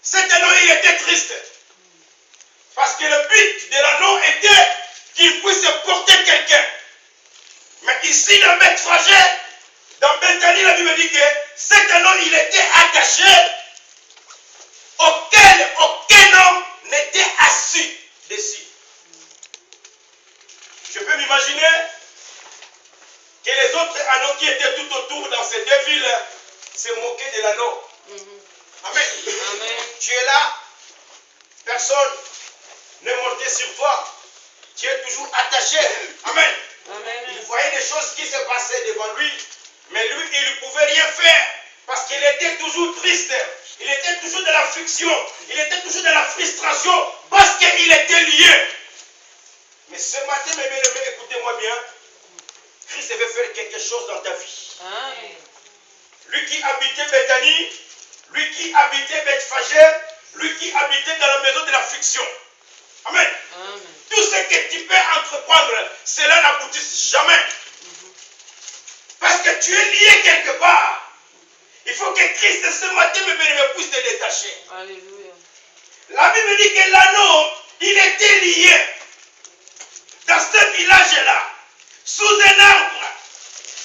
Cet anneau, il était triste. Parce que le but de l'anneau était qu'il puisse porter quelqu'un. Mais ici, dans Bethphagé, dans Bethanie, la Bible dit que cet anneau, il était attaché auquel aucun homme n'était assis dessus. Je peux m'imaginer que les autres anneaux qui étaient tout autour dans ces deux villes se moquaient de l'anneau. Amen. Amen. Tu es là, personne n'est monté sur toi. Tu es toujours attaché. Amen. Amen. Il voyait des choses qui se passaient devant lui, mais lui, il ne pouvait rien faire parce qu'il était toujours triste. Il était toujours dans la friction. Il était toujours dans la frustration parce qu'il était lié. Mais ce matin, mes bien-aimés, écoutez-moi bien. Christ veut faire quelque chose dans ta vie. Amen. Lui qui habitait Bethanie, lui qui habitait Bethphagé, lui qui habitait dans la maison de la friction. Amen. Amen. Tout ce que tu peux entreprendre, cela n'aboutit jamais. Parce que tu es lié quelque part. Il faut que Christ ce matin me puisse te détacher. Alléluia. La Bible dit que l'anneau, il était lié dans ce village-là, sous un arbre.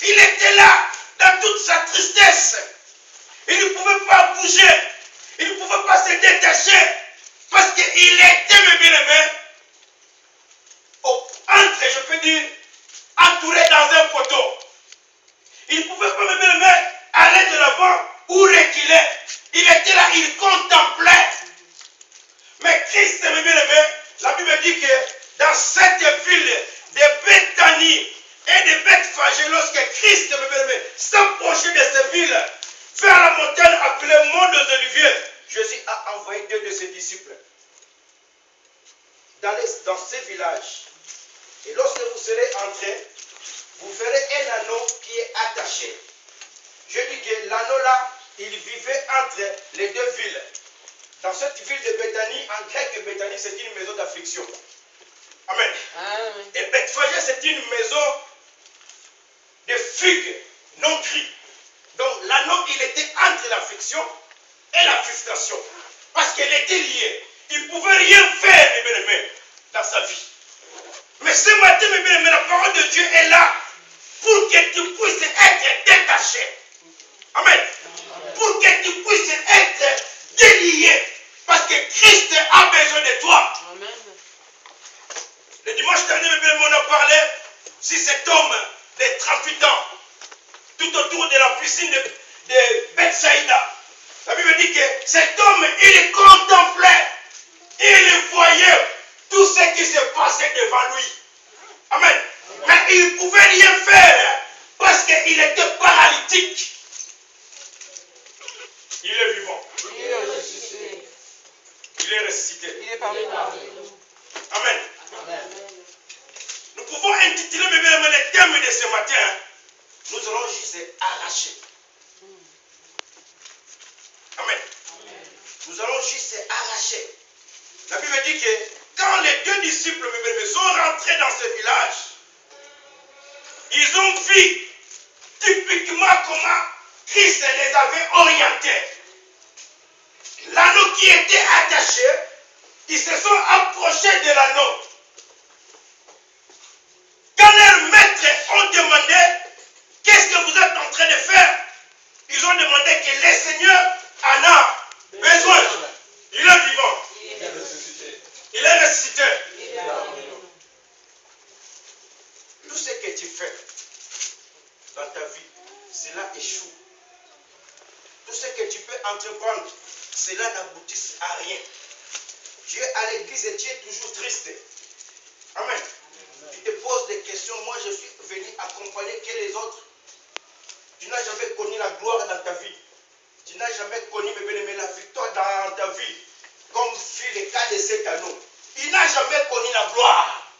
Il était là, dans toute sa tristesse. Il ne pouvait pas bouger. Il ne pouvait pas se détacher. Parce qu'il était, mes bien-aimés, entre, je peux dire, entouré dans un poteau. Il ne pouvait pas, mes bien-aimés, aller de l'avant ou reculer. Il était là, il contemplait. Mais Christ, mes bien-aimés, la Bible dit que dans cette ville de Bethanie et de Bethphagé, lorsque Christ, mes bien-aimés, s'approchait de cette ville, vers la montagne appelée Mont des Oliviers, Jésus a envoyé deux de ses disciples dans ces villages. Et lorsque vous serez entrés, vous verrez un anneau qui est attaché. Je dis que l'anneau là, il vivait entre les deux villes. Dans cette ville de Bethanie, en grec, Bethanie, c'est une maison d'affliction. Amen. Amen. Et Bethphagé, c'est une maison de figues non cuites. Donc l'anneau, il était entre l'affliction et la frustration. Parce qu'elle était liée. Il ne pouvait rien faire, mes bien-aimés, dans sa vie. Mais ce matin, mes bien-aimés, la parole de Dieu est là pour que tu puisses être détaché. Amen. Pour que tu puisses être délié. Parce que Christ a besoin de toi. Amen. Le dimanche dernier, mes bien-aimés, on a parlé sur cet homme de 38 ans, tout autour de la piscine de Bethsaïda. La Bible dit que cet homme, il contemplait, il voyait tout ce qui se passait devant lui. Amen. Mais il ne pouvait rien faire parce qu'il était paralytique. Il est vivant. Il est ressuscité. Il est ressuscité. Il est parmi nous. Amen. Amen. Nous pouvons intituler le thème de ce matin. Nous allons juste arracher. Amen. Nous allons juste arracher. La Bible dit que quand les deux disciples sont rentrés dans ce village, ils ont vu typiquement comment Christ les avait orientés. L'anneau qui était attaché, ils se sont approchés de l'anneau. Quand leurs maîtres ont demandé, qu'est-ce que vous êtes en train de faire? Ils ont demandé que le Seigneur en a besoin. Il est vivant. Il est ressuscité. Il est ressuscité. Il est parmi nous. Tout ce que tu fais dans ta vie, cela échoue. Tout ce que tu peux entreprendre, cela n'aboutit à rien. Tu es à l'église et tu es toujours triste. Amen. Tu te poses des questions. Moi, je suis venu accompagner que les autres. Tu n'as jamais connu la gloire dans ta vie. Tu n'as jamais connu, mes bien-aimés, la victoire dans ta vie. Comme fut le cas de cet anneau. Il n'a jamais connu la gloire.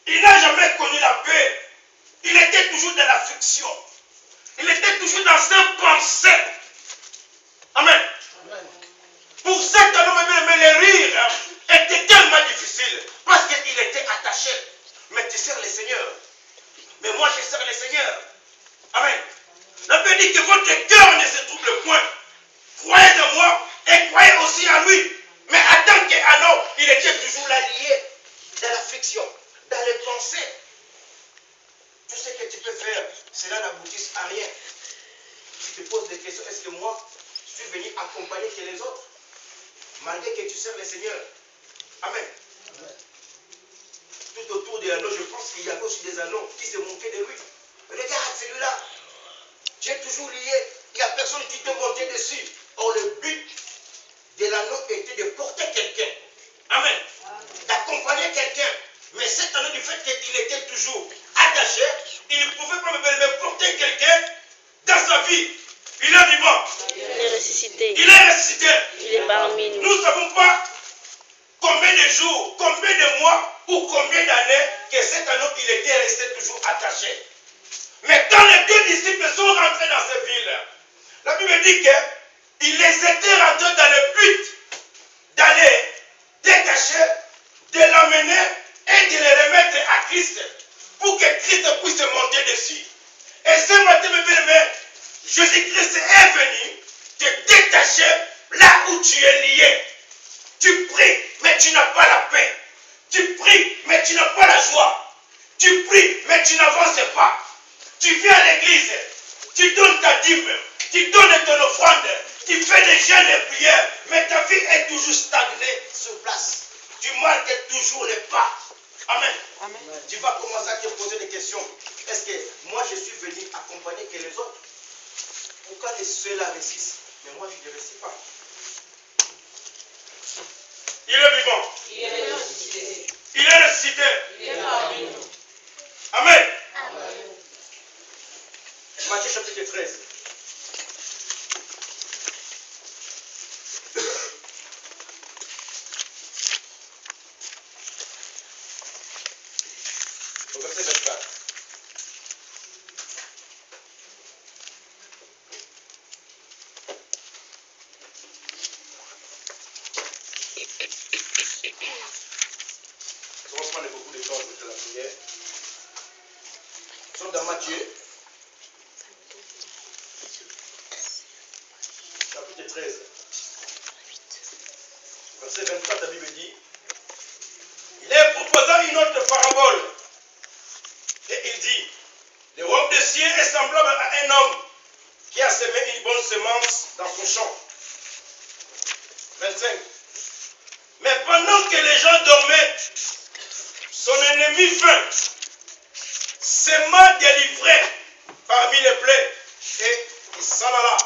Il n'a jamais connu la paix. Il était toujours dans l'affliction. Il était toujours dans ses pensées. Amen. Amen. Pour cet anneau, mes bien-aimés, le rire était tellement difficile. Parce qu'il était attaché. Mais tu sers le Seigneur. Mais moi, je sers le Seigneur. Amen. La Bible dit que votre cœur ne se trouble point. Croyez en moi et croyait aussi en lui. Mais en tant qu'un homme, il était toujours là lié dans l'affection, dans les pensées. Tout ce que tu peux faire, cela n'aboutisse à rien. Tu te poses des questions. Est-ce que moi, je suis venu accompagner que les autres? Malgré que tu sers le Seigneur. Amen. Amen. Tout autour des anneaux, je pense qu'il y avait aussi des anneaux qui se moquaient de lui. Regarde celui-là. Tu es toujours lié. Il n'y a personne qui te montait dessus. Or, le but de l'anneau était de porter quelqu'un. Amen. D'accompagner quelqu'un. Mais cet anneau, du fait qu'il était toujours attaché, il ne pouvait pas me porter quelqu'un dans sa vie. Il est vivant. Il est ressuscité. Il est ressuscité. Il est parmi nous. Nous ne savons pas combien de jours, combien de mois ou combien d'années que cet anneau, il était resté toujours attaché. Mais quand les deux disciples sont rentrés dans cette ville, la Bible dit qu'ils les étaient rentrés dans le but d'aller détacher, de l'amener et de les remettre à Christ pour que Christ puisse monter dessus. Et ce matin, mes bien-aimés, Jésus-Christ est venu te détacher là où tu es lié. Tu pries, mais tu n'as pas la paix. Tu pries, mais tu n'as pas la joie. Tu pries, mais tu n'avances pas. Tu viens à l'église, tu donnes ta dîme, tu donnes ton offrande, tu fais des jeûnes et prières, mais ta vie est toujours stagnée sur place. Tu marques toujours les pas. Amen. Amen. Tu vas commencer à te poser des questions. Est-ce que moi je suis venu accompagner que les autres? Pourquoi ceux-là réussissent? Mais moi je ne réussis pas. Il est vivant. Il est ressuscité. Il est ressuscité. Il est parmi nous. Amen. Amen. Matthieu chapitre 13. Au verset 24. On va prendre beaucoup de temps de la prière. Nous sommes dans Matthieu. Chapitre 13. Verset 24, la Bible dit: il est proposant une autre parabole. Et il dit: le royaume des cieux est semblable à un homme qui a semé une bonne semence dans son champ. 25. Mais pendant que les gens dormaient, son ennemi vint, sema délivré parmi les blés, et il s'en alla.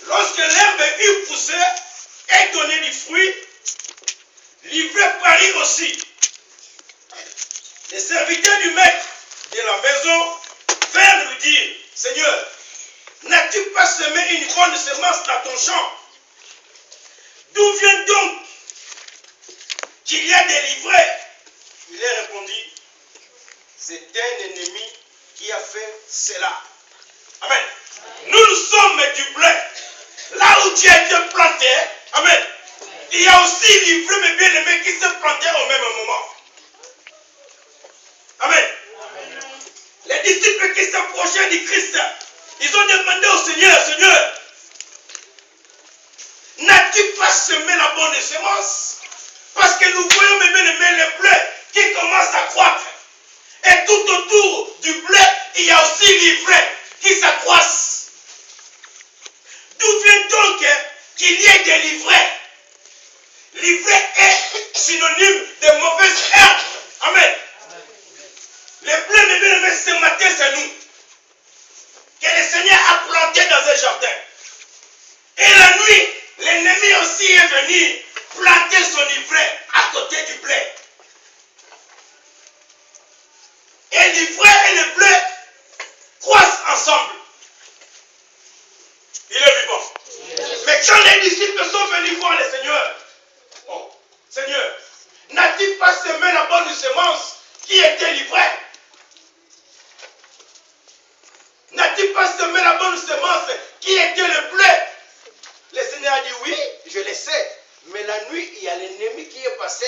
Lorsque l'herbe eut poussé et donné du fruit, l'ivraie parut aussi. Les serviteurs du maître de la maison vinrent lui dire: Seigneur, n'as-tu pas semé une bonne semence dans ton champ? D'où vient donc qu'il y a des livrées? Il leur répondit: c'est un ennemi qui a fait cela. Amen. Nous sommes du blé. Là où tu as été planté, amen, il y a aussi livré mes bien-aimés qui se plantaient au même moment. Amen. Les disciples qui s'approchaient du Christ, ils ont demandé au Seigneur: Seigneur, n'as-tu pas semé la bonne semence? Parce que nous voyons mes bien-aimés le blé qui commence à croître. Et tout autour du blé, il y a aussi l'ivraie qui s'accroissent. D'où vient donc qu'il y ait des livrées? L'ivraie est synonyme de mauvaise herbe. Amen. Les blés, mes bien-aimés, ce matin, c'est nous. Que le Seigneur a planté dans un jardin. Et la nuit, l'ennemi aussi est venu planter son ivraie à côté du blé. Et l'ivraie et le blé croissent ensemble. Il est vivant. Mais quand les disciples sont venus voir le Seigneur, oh, Seigneur, n'as-tu pas semé la bonne semence qui était l'ivraie? N'as-tu pas semé la bonne semence qui était le blé? Le Seigneur a dit: oui, je le sais. Mais la nuit, il y a l'ennemi qui est passé,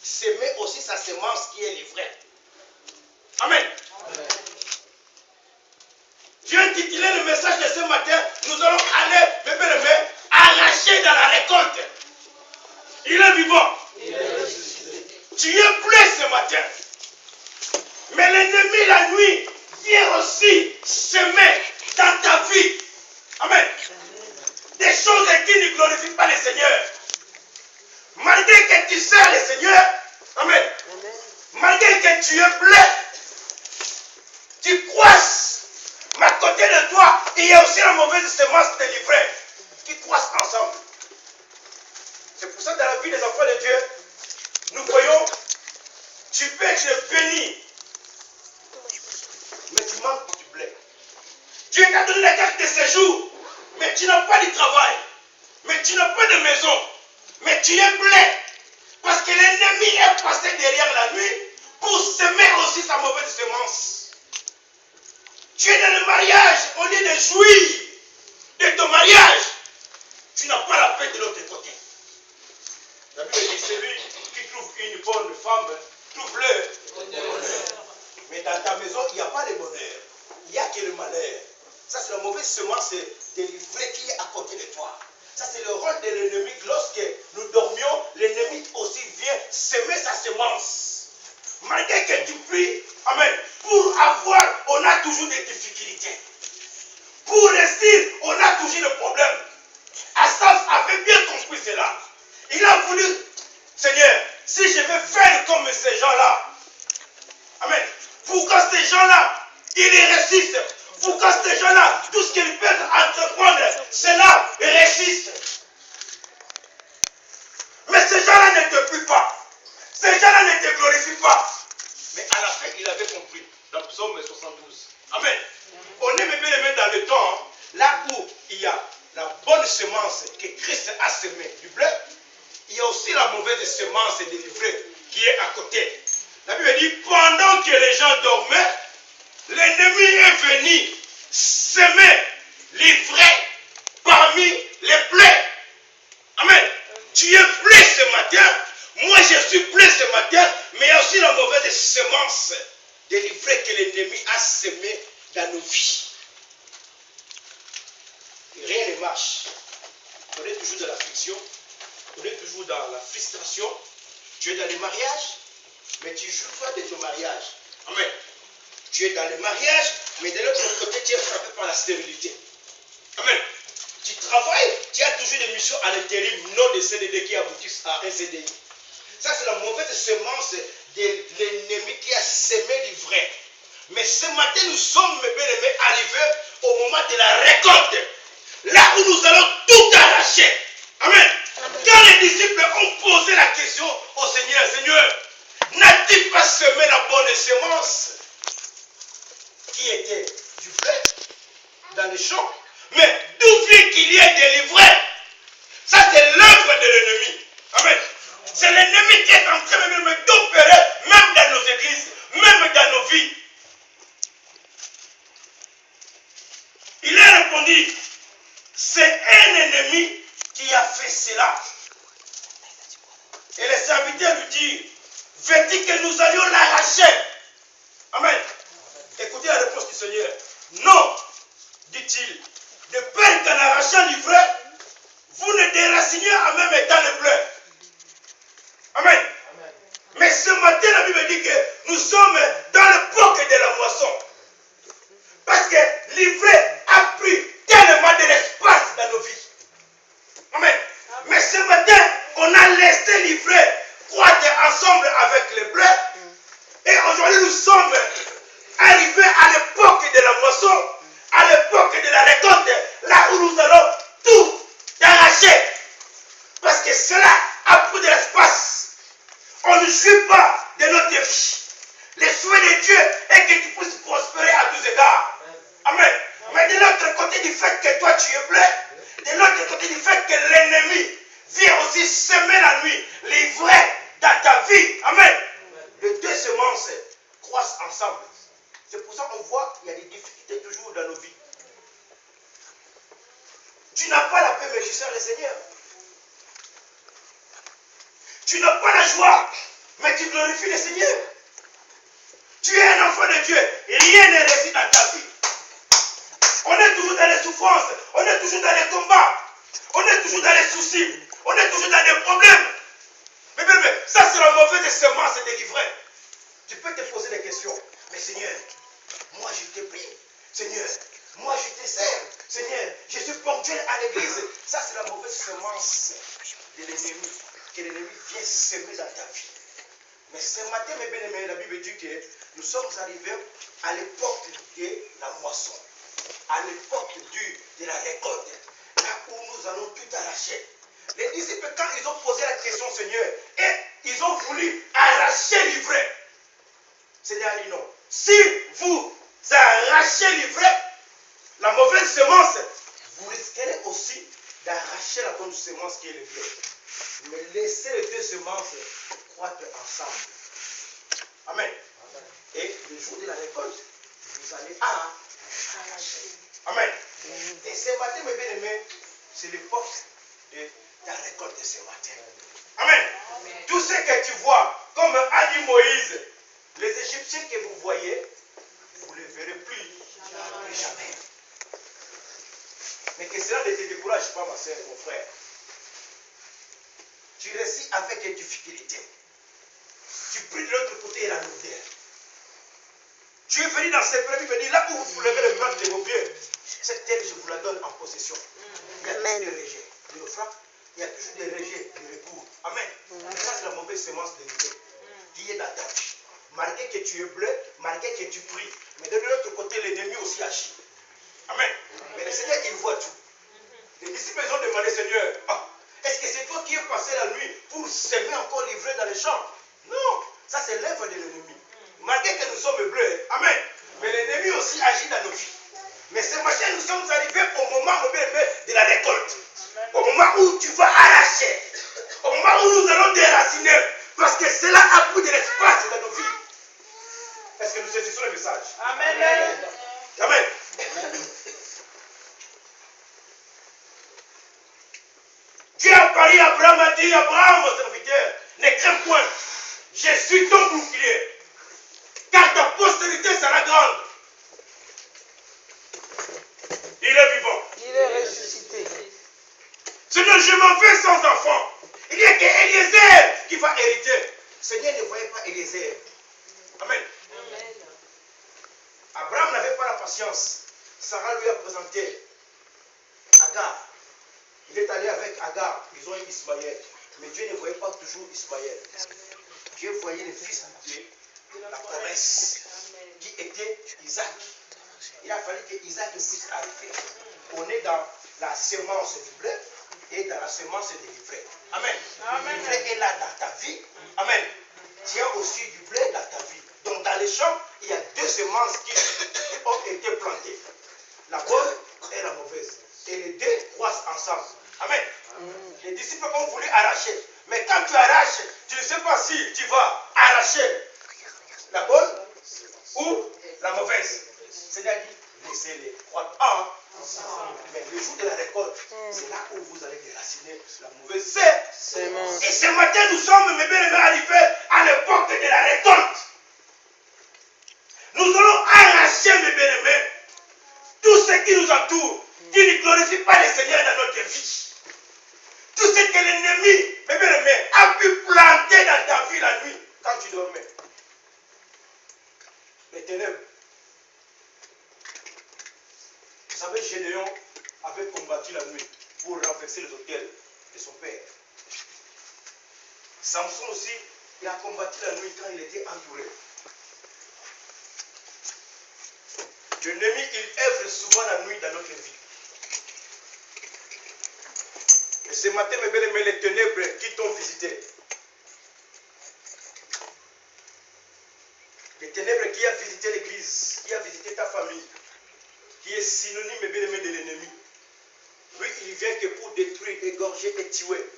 semer aussi sa semence qui est l'ivraie. Amen. Amen. J'ai intitulé le message de ce matin: nous allons aller, mes bien-aimés, est vivant. Tu es blessé ce matin. Mais l'ennemi la nuit vient aussi semer dans ta vie. Amen. Des choses qui ne glorifient pas le Seigneur. Malgré que tu sers le Seigneur, amen. Malgré que tu es blessé, tu croisses. Mais à côté de toi, il y a aussi la mauvaise semence de l'ivraie qui croissent ensemble. C'est pour ça que dans la vie des enfants de Dieu, nous voyons, tu peux être béni, mais tu manques du blé. Dieu t'a donné la carte de séjour, mais tu n'as pas de travail, mais tu n'as pas de maison, mais tu es blé. Parce que l'ennemi est passé derrière la nuit pour semer aussi sa mauvaise semence. Tu es dans le mariage, au lieu de jouir de ton mariage, tu n'as pas la paix de l'autre côté. La Bible dit, celui qui trouve une bonne femme, trouve le bonheur. Mais dans ta maison, il n'y a pas de bonheur. Il n'y a que le malheur. Ça, c'est la mauvaise semence de l'ivraie qui est à côté de toi. Ça, c'est le rôle de l'ennemi. Lorsque nous dormions, l'ennemi aussi vient semer sa semence. Malgré que tu pries, amen, pour avoir, on a toujours des difficultés. Pour réussir, on a toujours des problèmes. Asaph avait bien compris cela. Il a voulu, Seigneur, si je vais faire comme ces gens-là, amen, pour que ces gens-là, ils réussissent. Pour que ces gens-là, tout ce qu'ils peuvent entreprendre, cela réussisse. Mais ces gens-là ne te plient pas. Ces gens-là ne te glorifient pas. Mais à la fin, il avait compris. Dans le psaume 72. Amen. On est bien aimé dans le temps, là où il y a la bonne semence que Christ a semée du blé, il y a aussi la mauvaise semence de l'ivraie qui est à côté. La Bible dit, pendant que les gens dormaient, l'ennemi est venu semer l'ivraie parmi les blés. Amen. Tu es blé ce matin. Moi, je suis blé ce matin. Mais il y a aussi la mauvaise semence de l'ivraie que l'ennemi a semé dans nos vies. Et rien ne marche. On est toujours dans l'affliction. On est toujours dans la frustration. Tu es dans le mariage, mais tu joues pas de ton mariage. Amen. Tu es dans le mariage, mais de l'autre côté, tu es frappé par la stérilité. Amen. Tu travailles, tu as toujours des missions à l'intérim, non des CDD qui aboutissent à un CDI. Ça, c'est la mauvaise semence de l'ennemi qui a semé l'ivraie. Mais ce matin, nous sommes, mes bien-aimés, arrivés au moment de la récolte. Là où nous allons tout arracher. Amen. Quand les disciples ont posé la question au Seigneur, Seigneur, n'a-t-il pas semé la bonne semence qui était du blé dans les champs? Mais d'où vient qu'il y ait de l'ivraie? Ça, c'est l'œuvre de l'ennemi. Amen. C'est l'ennemi qui est en train d'opérer, même dans nos églises, même dans nos vies. Il a répondu, c'est un ennemi qui a fait cela. Et les serviteurs lui disent, veux-tu que nous allions l'arracher? Amen. Écoutez la réponse du Seigneur. Non, dit-il, de peur qu'en arrachant l'ivraie, vous ne déraciniez en même étant le blé. Amen. Amen. Mais ce matin, la Bible dit que nous sommes dans l'époque de la moisson. Parce que l'ivraie a pris tellement de l'espace dans nos vies. Amen. Mais ce matin, on a laissé l'ivraie croître ensemble avec le blé. Et aujourd'hui, nous sommes arrivés à l'époque de la moisson, à l'époque de la récolte, là où nous allons tout arracher. Parce que cela a pris de l'espace. On ne jouit pas de notre vie. Le souhait de Dieu est que tu puisses prospérer à tous égards. Amen. Mais de l'autre côté du fait que toi tu es blé, de l'autre côté du fait que l'ennemi vient aussi semer la nuit, l'ivraie dans ta vie. Amen. Les deux semences croissent ensemble. C'est pour ça qu'on voit qu'il y a des difficultés toujours dans nos vies. Tu n'as pas la paix, mais tu sers le Seigneur. Tu n'as pas la joie, mais tu glorifies le Seigneur. Tu es un enfant de Dieu. Rien n'est réussi dans ta vie. On est toujours dans les souffrances. On est toujours dans les combats. On est toujours dans les soucis. On est toujours dans des problèmes. mauvaise semence est délivrée. Tu peux te poser des questions. Mais Seigneur, moi je te prie. Seigneur, moi je te sers. Seigneur, je suis ponctuel à l'église. Ça, c'est la mauvaise semence de l'ennemi. Que l'ennemi vient semer dans ta vie. Mais ce matin, mes bien-aimés, la Bible dit que nous sommes arrivés à l'époque de la moisson. À l'époque de la récolte. Là où nous allons tout arracher. Les disciples, quand ils ont posé la question, Seigneur, et ils ont voulu arracher l'ivraie. Seigneur a dit non. Si vous arrachez l'ivraie, la mauvaise semence, vous risquerez aussi d'arracher la bonne semence qui est le blé. Mais laissez les deux semences croître ensemble. Amen. Et le jour de la récolte, vous allez arracher. Amen. Et ce matin, mes bien-aimés, c'est l'époque de la récolte de ce matin. Amen. Tout ce que tu vois, comme a dit Moïse, les Égyptiens que vous voyez, vous ne les verrez plus jamais. Mais que cela ne te décourage pas, ma soeur, mon frère. Tu réussis avec des difficultés. Tu pries de l'autre côté et la lourdeur. Tu es venu dans ces premiers, venir là où vous soulevez le bras de vos pieds. Cette terre, je vous la donne en possession. Il y a toujours des rejets de frappe, il y a toujours des rejets de recours. Amen. Ça, c'est la mauvaise semence de l'idée qui est dans ta vie. Marquez que tu es bleu, marquez que tu pries. Mais de l'autre côté, l'ennemi aussi agit. Amen. Mais le Seigneur, il voit tout. Les disciples ont demandé, Seigneur, est-ce que c'est toi qui es passé la nuit pour s'aimer encore livrer dans les champs? Non, ça c'est l'œuvre de l'ennemi. Malgré que nous sommes bleus, amen. Mais l'ennemi aussi agit dans nos vies. Mais ce matin, nous sommes arrivés au moment de la récolte. Au moment où tu vas arracher. Au moment où nous allons déraciner. Parce que cela a pris de l'espace dans nos vies. Est-ce que nous saisissons le message? Amen. Amen. Dieu a parlé à Abraham, a dit, Abraham, mon serviteur, ne crains point. Je suis ton bouclier. Car ta postérité sera grande. Il est vivant. Il est ressuscité. Sinon, je m'en vais sans enfant. Il n'y a qu'Eliezer qui va hériter. Seigneur ne voyait pas Eliezer. Amen. Amen. Abraham n'avait pas la patience. Sarah lui a présenté Agar. Il est allé avec Agar. Ils ont eu Ismaël. Mais Dieu ne voyait pas toujours Ismaël. Dieu voyait le fils de la promesse qui était Isaac. Il a fallu que Isaac puisse arriver. On est dans la semence du blé et dans la semence de l'ivraie. Amen. L'ivraie est là dans ta vie. Amen. Tu as aussi du blé dans ta vie. Donc dans les champs, il y a deux semences qui ont été plantées. La bonne et la mauvaise. Et les deux croissent ensemble. Amen. Les disciples ont voulu arracher. Mais quand tu arraches, tu ne sais pas si tu vas arracher la bonne ou la mauvaise. C'est-à-dire, laissez-les croître ensemble. Mais le jour de la récolte, c'est là où vous allez déraciner la mauvaise semence. Et ce matin, nous sommes, mes bien-aimés, arrivés à l'époque de la récolte. Nous allons arracher, mes bien-aimés, tout ce qui nous entoure, qui ne glorifie pas le Seigneur dans notre vie. Tout ce que l'ennemi, mes bien-aimés, a pu planter dans ta vie la nuit, quand tu dormais. Les ténèbres. Vous savez, Gédéon avait combattu la nuit pour renverser les autels de son père. Samson aussi, il a combattu la nuit quand il était entouré. L'ennemi, il œuvre souvent la nuit dans notre vie. Et ce matin, mes bien-aimés, les ténèbres qui t'ont visité, les ténèbres qui a visité l'église, qui a visité ta famille, qui est synonyme, mes bien-aimés, de l'ennemi. Lui, il vient que pour détruire, égorger et tuer.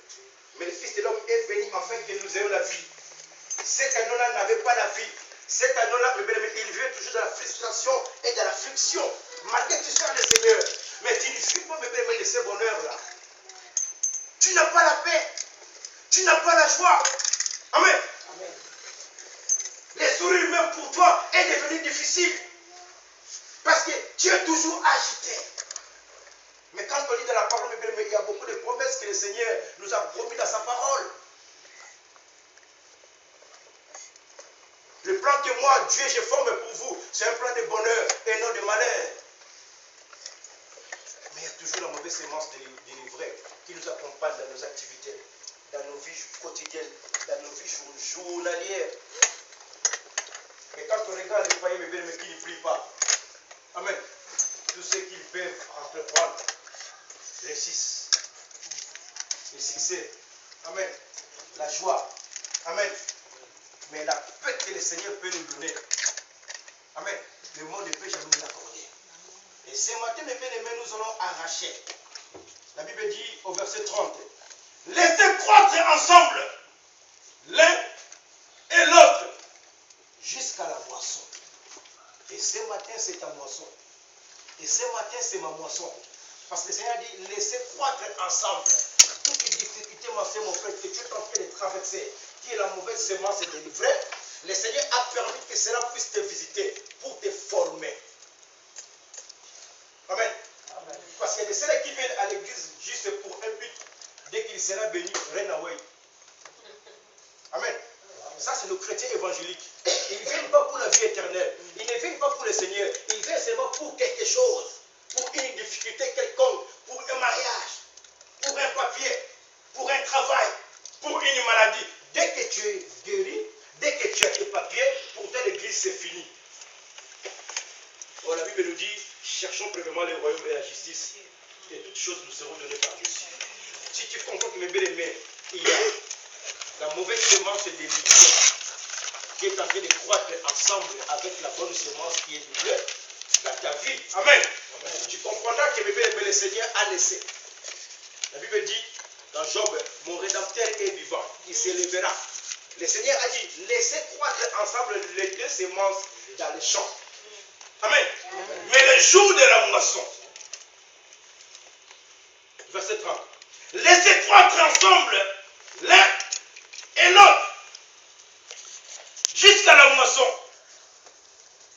Mais le Fils de l'homme est venu afin que nous ayons la vie. Cet anneau-là n'avait pas la vie. Cet anneau-là, mes bien-aimés, il vient toujours dans la frustration et dans la friction. Malgré que tu sois le Seigneur, mais tu ne vis pas, mes bien-aimés, de ce bonheur-là. Tu n'as pas la paix. Tu n'as pas la joie. Amen. Amen. Les sourires même pour toi est devenu difficile. Parce que tu es toujours agité. Mais quand on lit dans la parole, il y a beaucoup de promesses que le Seigneur nous a promis dans sa parole. plan que moi, Dieu, j'ai formé pour vous, c'est un plan de bonheur et non de malheur. Mais il y a toujours la mauvaise sémence de l'ivraie qui nous accompagne dans nos activités, dans nos vies quotidiennes, dans nos vies journalières. Et quand on regarde les païens mais qui ne prient pas, amen, tout ce qu'ils peuvent entreprendre réussissent. Le succès, amen, la joie, amen. Mais la paix que le Seigneur peut nous donner, amen, le monde ne peut jamais nous l'accorder. Et ce matin, mes bien-aimés, nous allons arracher. La Bible dit au verset 30, laissez croître ensemble l'un et l'autre jusqu'à la moisson. Et ce matin, c'est ta moisson. Et ce matin, c'est ma moisson. Parce que le Seigneur dit, laissez croître ensemble. Toutes les difficultés, mon frère, que tu es en train de traverser, qui est la mauvaise semence de l'ivraie, le Seigneur a permis que cela puisse te visiter pour te former. Amen. Amen. Parce qu'il y a des ceux qui viennent à l'église juste pour un but. Dès qu'il sera béni, run away. Amen. Ça, c'est le chrétien évangélique. Ils ne viennent pas pour la vie éternelle. Ils ne viennent pas pour le Seigneur. Ils viennent seulement pour quelque chose. Pour une difficulté quelconque. Pour un mariage. Pour un papier. Pour un travail. Pour une maladie. Dès que tu es guéri, dès que tu as tes papiers, pour toi l'église c'est fini. Oh, la Bible nous dit, cherchons premièrement le royaume et la justice. Et toutes choses nous seront données par Dieu. Si tu comprends que mes bien-aimés, il y a la mauvaise semence de l'ivraie qui est en train de croître ensemble avec la bonne semence qui est du bleu dans ta vie. Amen. Amen. Tu comprendras que mes bien-aimés, le Seigneur a laissé. La Bible dit dans Job, mon rédempteur est vivant, il s'élèvera. Le Seigneur a dit, laissez croître ensemble les deux semences dans les champs. Amen. Amen. Mais le jour de la moisson, verset 30, laissez croître ensemble l'un et l'autre jusqu'à la moisson.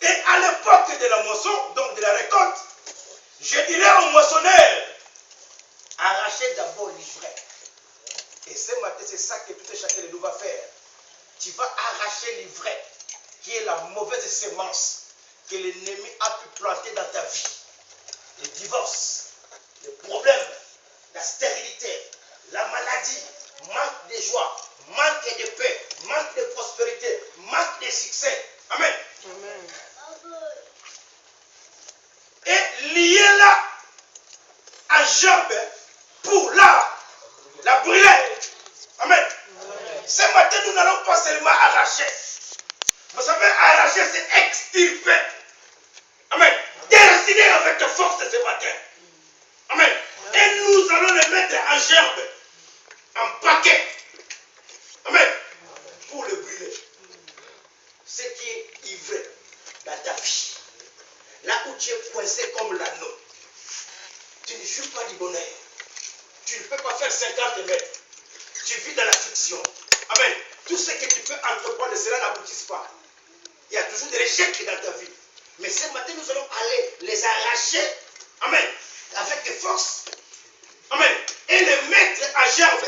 Et à l'époque de la moisson, donc de la récolte, je dirais au moissonneur, arrachez d'abord l'ivraie. Et ce matin, c'est ça que tout et chacun de nous va faire. Tu vas arracher l'ivraie, qui est la mauvaise semence que l'ennemi a pu planter dans ta vie. Les divorces, les problèmes, la stérilité, la maladie, manque de joie, manque de paix, manque de prospérité, manque de succès. Amen. Amen. Et liez-la à Job pour la brûler. Amen. Amen. Ce matin, nous n'allons pas seulement arracher. Vous savez, arracher, c'est extirper. Amen. Déraciner avec force ce matin. Amen. Et nous allons le mettre en gerbe, en paquet. Amen. Pour le brûler. Ce qui est ivraie dans ta vie. Là où tu es coincé comme l'anneau. Tu ne joues pas du bonheur. Tu ne peux pas faire 50 mètres. Tu vis dans la fiction. Amen. Tout ce que tu peux entreprendre, cela n'aboutisse pas. Il y a toujours des échecs dans ta vie. Mais ce matin, nous allons aller les arracher. Amen. Avec des forces. Amen. Et les mettre à gerbe.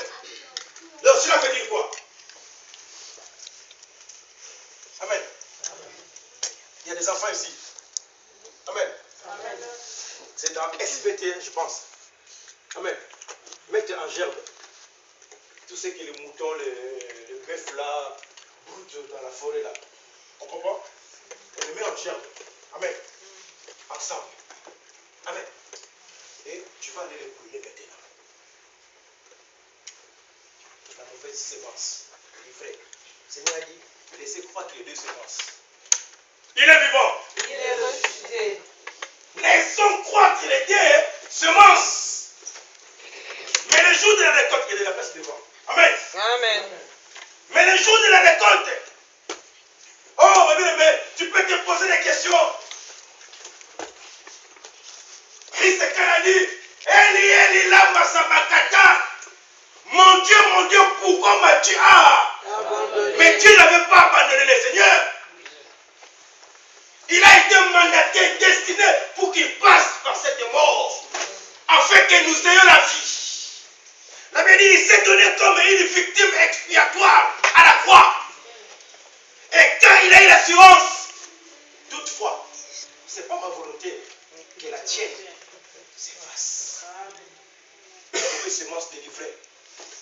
Donc cela veut dire quoi? Amen. Il y a des enfants ici. Amen. Amen. C'est dans SVT, je pense. Amen. Mettre en gerbe tout ce que les moutons, les bœufs là, broutent dans la forêt là. On comprend? On les met en gerbe. Amen. Ensemble. Amen. Et tu vas aller les brûler maintenant. La mauvaise sémence, l'ivraie. Le Seigneur a dit, laissez croître les deux sémences. Il est vivant. Il est ressuscité. Laissons croître les deux semences. Mais le jour de la récolte, il y a de la place devant. Amen. Amen. Mais le jour de la récolte, oh, mais tu peux te poser des questions. Christ a dit, Eli, Eli, lama sabakata. Mon Dieu, pourquoi m'as-tu abandonné? Mais Dieu n'avait pas abandonné le Seigneur. Il a été mandaté, destiné pour qu'il passe par cette mort, afin que nous ayons la vie. La Bible dit, il s'est donné comme une victime expiatoire à la croix. Et quand il a eu l'assurance, toutefois, ce n'est pas ma volonté que la tienne s'efface. La mauvaise semence délivrée.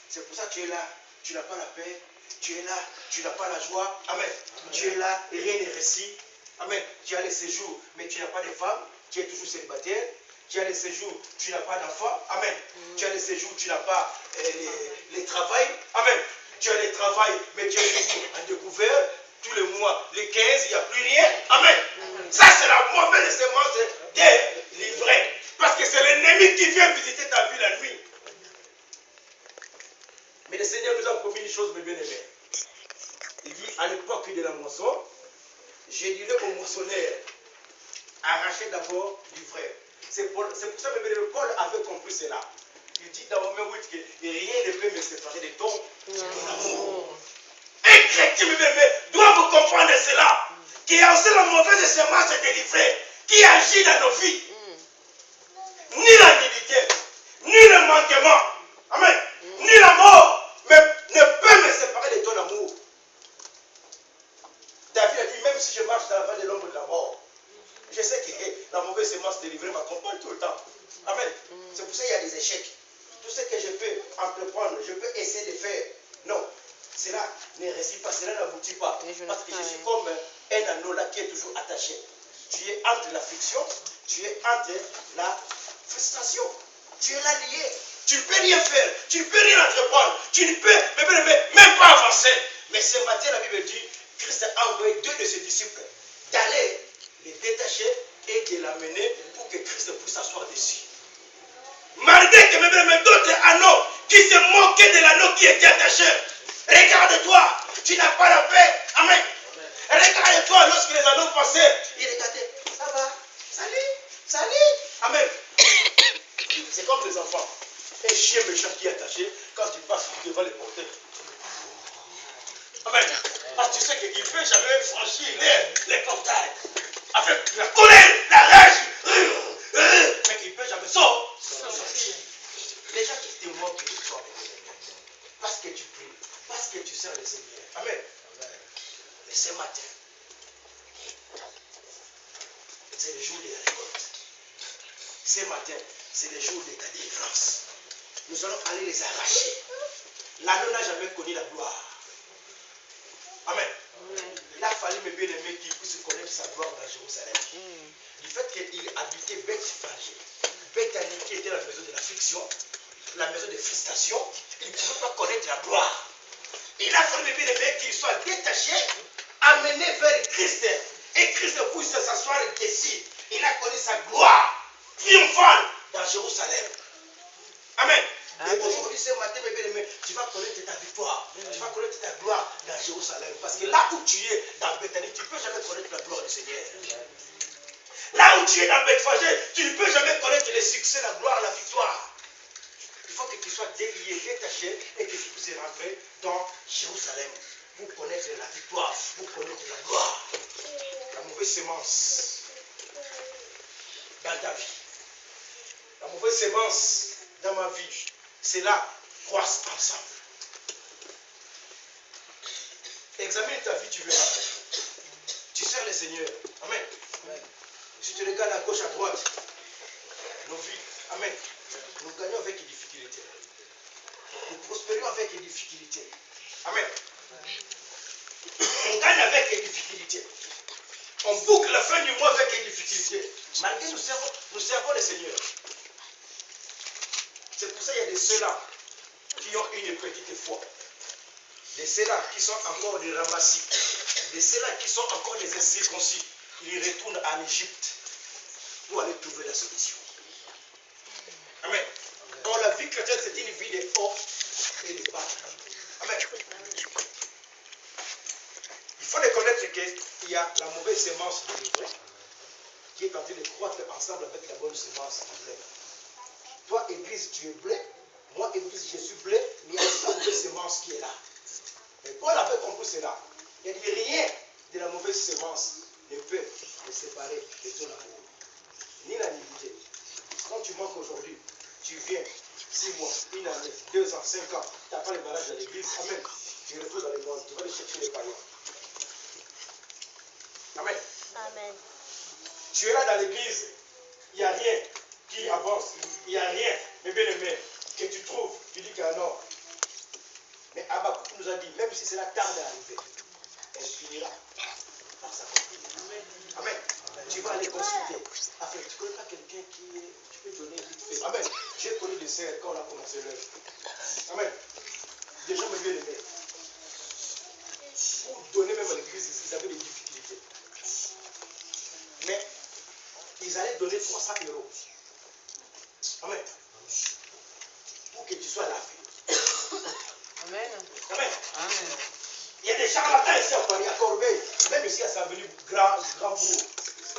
C'est pour ça que tu es là, tu n'as pas la paix, tu es là, tu n'as pas la joie. Amen. Tu es là, et rien n'est réussi. Amen. Tu as les séjours, mais tu n'as pas de femme, tu es toujours célibataire. Tu as les séjours, tu n'as pas d'enfant. Amen. Tu as les séjours, tu n'as pas les travails. Amen. Tu as les travails, mais tu es toujours en découvert. Tous les mois, les 15, il n'y a plus rien. Amen. Ça, c'est la mauvaise semence délivrée. Parce que c'est l'ennemi qui vient visiter ta vie la nuit. Mais le Seigneur nous a promis une chose, mes bien-aimés. Il dit, à l'époque de la moisson, je dirais au moissonneur, arrachez d'abord du vrai. C'est pour ça que Paul avait compris cela. Il dit dans Romains 8 que rien ne peut me séparer de ton amour. Un chrétien, mes bien-aimés, doit vous comprendre cela. Qu'il y a aussi la mauvaise semence délivrée qui agit dans nos vies. Ni la nudité, ni le manquement, amen, ni la mort ne peut me séparer de ton amour. David a dit, même si je marche dans la vallée de l'ombre de la mort, je sais que la mauvaise semence délivrée m'accompagne tout le temps. Amen. C'est pour ça qu'il y a des échecs. Tout ce que je peux entreprendre, je peux essayer de faire. Non, cela ne réussit pas, cela n'aboutit pas. Parce que je suis comme un anneau là qui est toujours attaché. Tu es entre la friction, tu es entre la frustration. Tu es là lié. Tu ne peux rien faire. Tu ne peux rien entreprendre. Tu ne peux même pas avancer. Mais ce matin, la Bible dit, Christ a envoyé 2 de ses disciples d'aller les détacher et de l'amener pour que Christ puisse s'asseoir dessus. Malgré que même d'autres anneaux qui se moquaient de l'anneau qui était attaché. Regarde-toi, tu n'as pas la paix. Amen. Regarde-toi, lorsque les anneaux passaient, ils regardaient. Ça va? Salut. Amen. C'est comme les enfants. Un chien méchant qui est attaché, quand il passe devant les porteurs. Amen. Parce que tu sais qu'il ne peut jamais franchir les portails. Avec la colère, la rage. Mais il ne peut jamais sortir. Les gens qui te moquent de toi, parce que tu pries, parce que tu sers le Seigneur. Amen. Mais ce matin, c'est le jour de la récolte. Ce matin, c'est le jour de ta délivrance. Nous allons aller les arracher. L'anneau n'a jamais connu la gloire. Amen. Il a fallu, mes bien-aimés, qu'il puisse connaître sa gloire dans Jérusalem. Du fait qu'il habitait Beth-Phagé. Bethanie qui était la maison de la fiction, la maison de frustration, il ne pouvait pas connaître la gloire. Il a fallu, mes bien-aimés, qu'il soit détaché, amené vers Christ. Et Christ puisse s'asseoir dessus. Il a connu sa gloire triomphante dans Jérusalem. Amen. Et aujourd'hui, ce matin, mes bien-aimés, tu vas connaître ta victoire. Tu vas connaître ta gloire dans Jérusalem. Parce que là où tu es, dans Bethanie, tu ne peux jamais connaître la gloire du Seigneur. Là où tu es dans Bethphagé, tu ne peux jamais connaître le succès, la gloire, la victoire. Il faut que tu sois délié, détaché et que tu puisses rentrer dans Jérusalem pour connaître la victoire, pour connaître la gloire. La mauvaise semence dans ta vie. La mauvaise semence dans ma vie. Cela croise ensemble. Examine ta vie, tu verras. Tu sers le Seigneur. Amen. Si tu regardes à gauche, à droite, nos vies, amen, nous gagnons avec les difficultés. Nous prospérons avec les difficultés. Amen. On gagne avec les difficultés. On boucle la fin du mois avec les difficultés. Malgré nous servons le Seigneur. C'est pour ça qu'il y a de ceux-là qui ont une petite foi. De ceux-là qui sont encore des ramassis. De ceux-là qui sont encore des incirconcis. Ils retournent en Égypte pour aller trouver la solution. Amen. Donc la vie chrétienne, c'est une vie de haut et de bas. Amen. Il faut reconnaître qu'il y a la mauvaise semence de l'ivraie qui est en train de croître ensemble avec la bonne semence du blé. Toi, Église, tu es blé. Moi, Église, je suis blé. Mais il y a une mauvaise semence qui est là. Mais Paul avait compris cela. Il a dit rien de la mauvaise semence ne peut te séparer de ton amour. Ni la nudité. Quand tu manques aujourd'hui, tu viens 6 mois, 1 année, 2 ans, 5 ans, tu n'as pas le mariage à l'église. Amen. Tu retournes dans le monde, tu vas aller chercher les païens. Amen. Amen. Tu es là dans l'église, il n'y a rien qui avance, il n'y a rien, mes bien-aimés, que tu trouves. Tu dis que non. Mais Habakkuk nous a dit, même si cela tarde à arriver, elle finira par s'accomplir. Amen. Tu vas aller consulter. Enfin, tu ne connais pas quelqu'un qui tu peux donner vite fait. Amen. J'ai connu des sœurs quand on a commencé l'œuvre. Amen. Des gens me bien aimés. Pour donner même à l'église, ils avaient des difficultés. Mais ils allaient donner 300 euros. Amen. Pour que tu sois lavé. Amen. Amen. Amen. Il y a des charlatans ici à Paris, à Corbeil, même ici à Saint-Venu, Grand-Bourg.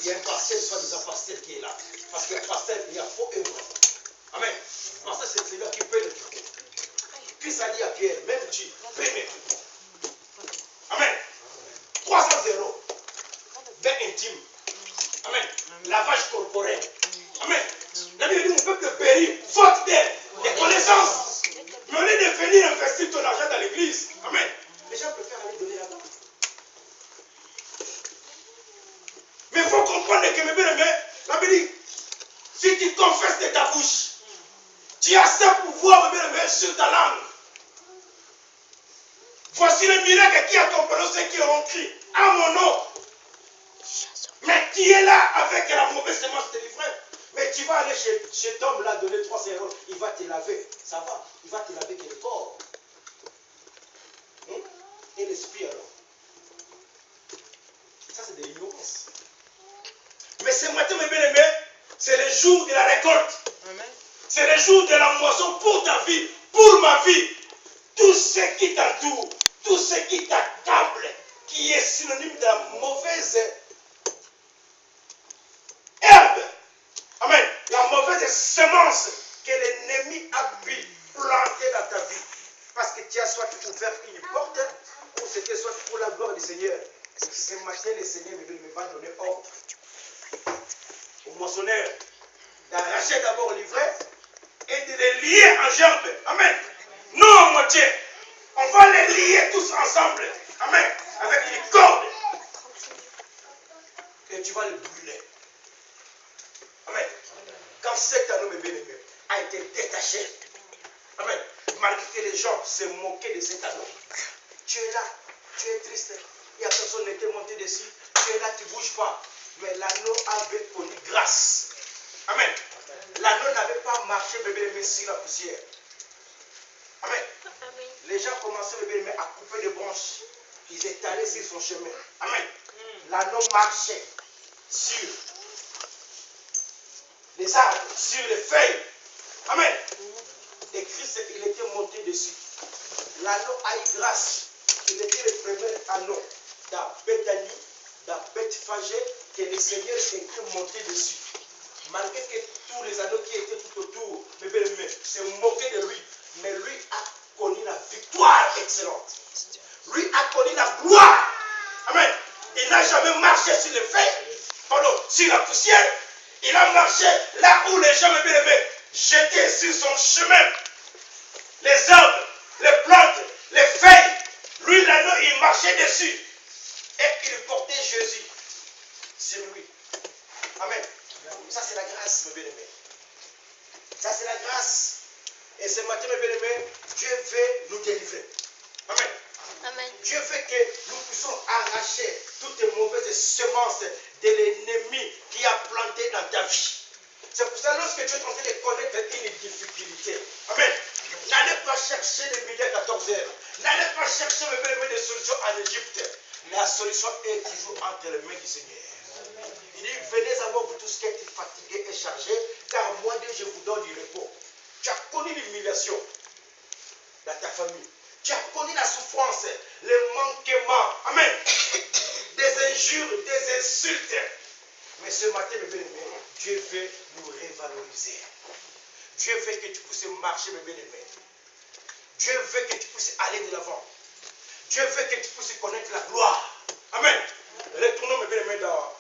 Il y a un pasteur, soi-disant pasteur qui est là. Parce que pasteur, il y a faux et vrai. Amen. Pasteur, c'est celui qui paie le trou. Christ a dit à Pierre, même tu paies mes trous. Amen. 300 euros. Bain intime. Amen. Lavage corporel. Amen. La Bible dit, mon peuple périt, faute des connaissances. Mais au lieu de venir investir ton argent dans l'église, amen, les gens préfèrent aller donner là-bas. Mais il faut comprendre que, mes bien-aimés, la Bible dit, si tu confesses de ta bouche, tu as ce pouvoir, mes bien-aimés, sur ta langue. Voici le miracle qui accompagne ceux qui auront crié à mon nom. Mais qui est là avec la mauvaise semence de l'ivraie? Mais tu vas aller chez cet homme-là, donner 300 euros, il va te laver. Ça va, il va te laver que le corps. Et l'esprit alors. Ça, c'est de l'ignorance. Mais ce matin, mes bien-aimés, c'est le jour de la récolte. C'est le jour de la moisson pour ta vie, pour ma vie. Tout ce qui t'entoure, tout ce qui t'accable, qui est synonyme de la mauvaise herbe. Amen. La mauvaise semence que l'ennemi a pu planter dans ta vie. Parce que tu as soit ouvert une porte, ou c'était soit pour la gloire du Seigneur. Ce matin, le Seigneur me va donner ordre au moissonneur d'arracher d'abord l'ivraie et de les lier en jambes. Amen. Non en moitié. On va les lier tous ensemble. Amen. Avec une corde. Et tu vas les brûler. Amen. Quand cet anneau, mes bien-aimés, a été détaché, amen, malgré que les gens se moquaient de cet anneau, tu es là, tu es triste, il n'y a personne qui t'est monté dessus, tu es là, tu ne bouges pas. Mais l'anneau avait connu grâce. Amen. L'anneau n'avait pas marché, mes bien-aimés, sur la poussière. Amen. Amen. Les gens commençaient, mes bien-aimés, à couper des branches. Ils étalaient sur son chemin. Amen. L'anneau marchait sur les arbres, sur les feuilles. Amen. Et Christ, il était monté dessus. L'anneau a eu grâce. Il était le premier anneau dans Bethanie, dans Bethphagée, que le Seigneur était monté dessus. Malgré que tous les anneaux qui étaient tout autour, se moquaient de lui. Mais lui a connu la victoire excellente. Lui a connu la gloire. Amen. Il n'a jamais marché sur les feuilles, pardon, sur la poussière. Il a marché là où les gens, jetaient sur son chemin. Les arbres, les plantes, les feuilles. Lui, l'anneau, il marchait dessus. Et il portait Jésus sur lui. Amen. Ça, c'est la grâce, mes bien-aimés. Ça, c'est la grâce. Et ce matin, mes bien-aimés, Dieu veut nous délivrer. Amen. Amen. Dieu veut que nous puissions arracher toutes les mauvaises semences de l'ennemi qui a planté dans ta vie. C'est pour ça, lorsque tu es en train de connaître une difficulté, amen, n'allez pas chercher le midi à 14 heures. N'allez pas chercher des solutions en Égypte. La solution est toujours entre les mains du Seigneur. Il dit, venez à moi, vous tous qui êtes fatigués et chargés, car moi, Dieu, je vous donne du repos. Tu as connu l'humiliation dans ta famille. Tu as connu la souffrance, le manquement, amen, des injures, des insultes. Mais ce matin, mes bien-aimés, Dieu veut nous revaloriser. Dieu veut que tu puisses marcher, mes bien-aimés. Dieu veut que tu puisses aller de l'avant. Dieu veut que tu puisses connaître la gloire. Amen. Retournons, mes bien-aimés, dans